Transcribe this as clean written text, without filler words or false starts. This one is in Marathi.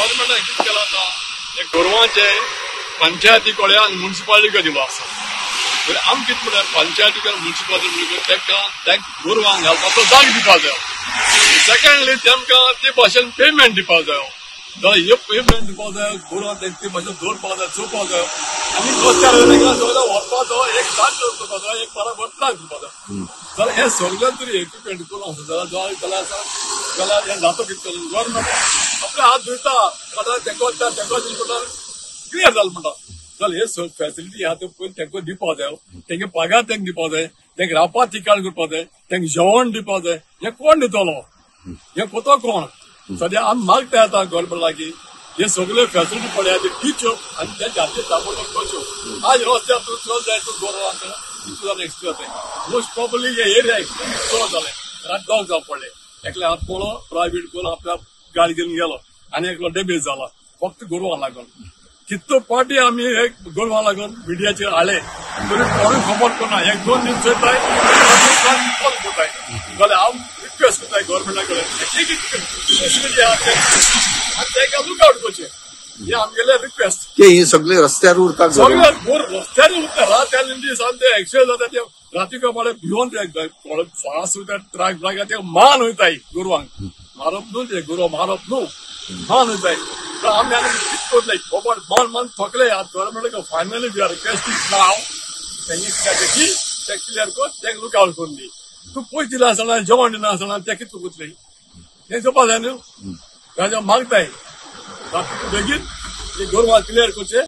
गव्हर्नमेंटान कितें केलां आतां हे गोरवांचे पंचायती कडेन आनी म्युनिसिपालिटी दिलो आसा. आमी कितें म्हणल्यार पंचायतीक आनी म्युनिसिपालिटी त्या गोरवांक घालपाचो जाग दिवपाक जायो. सेकंडली तेमकां ते भाशेन पेमेंट दिवपाक जायो. जाल्यार हे पेमेंट दिवपाक जाय, गोरवां ते भाशेन दवरपाक जाय, चोवपाक जायो. आनी रस्त्यार सगळ्या व्हरपाचो एक तास करपाक जाय, एक बराबर त्रास दिवपाक जाय. जाल्यार हे सगळ्यां तरी इक्विपमेंट करून आसा जाल्यार हे जाता कितें गव्हर्नमेंट आपले हात धुयता तेंको क्लियर जालें म्हणटा. जाल्यार हे फॅसिलिटी आहा त्यो पयलीं तेंका दिवपाक जाय. तेंगे पगार तेंका दिवपाक जाय, तेंका रावपाक ठिकाण करपाक जाय, तेंका जेवण दिवपाक जाय. हे कोण दितलो? हे कोतो कोण? सद्या आमी मागता आतां गव्हर्नमेंटाक की हे सगळे फॅसिलिटी पळया ते दिच्यो आनी तेंचे हातीर ताबडतोब करच्यो. आज रस्त्यार तूं चल जाय तूं गोरवांक एक्सिडेंट जाता. मोस्ट प्रॉब्ली हे एरिया एक्सिडेंट चड जाले, डॉग जावं पडले. एकले हात पळो प्रायव्हेट करून आपल्या गाडी घेवन गेलो आनी एकलो डॅमेज जाला फक्त गोरवां लागून. कितलो पाटी आमी हे गोरवां लागून मिडियाचेर हाडले तरी कोणूय सपोर्ट करना. एक दोन दीस चोयताय करताय. जाल्यार हांव रिक्वेस्ट करताय गव्हर्नमेंटा कडेन फॅसिलिटी आहा तेका लूक आवट करचें. हे आमगेले रिक्वेस्ट की ही सगळे रस्त्यार उरतात. सगळे रस्त्यार उरता रात दिसान ते एक्सिडेंट जाता ते रातीक माडे भिवून ते फास वयता ट्राक ब्राक ते मान वयताय गोरवांक. मारप न्हू ते गोरवां मारप न्हू, मान वयताय. आमी आनी कितें कोरले मान थकले. गव्हर्नमेंटाक फायनली वी आर रिक्वेस्टिंग नाव तेंगे कित्याक की ते क्लियर कर, तेंका लूक आवट करून दी. तूं पयस दिना आसतना जेवण दिना आसतना ते कितें करतले हें चोवपा जाय न्हू. ताच्या मागताय बेगीन गोरवां क्लियर करचे.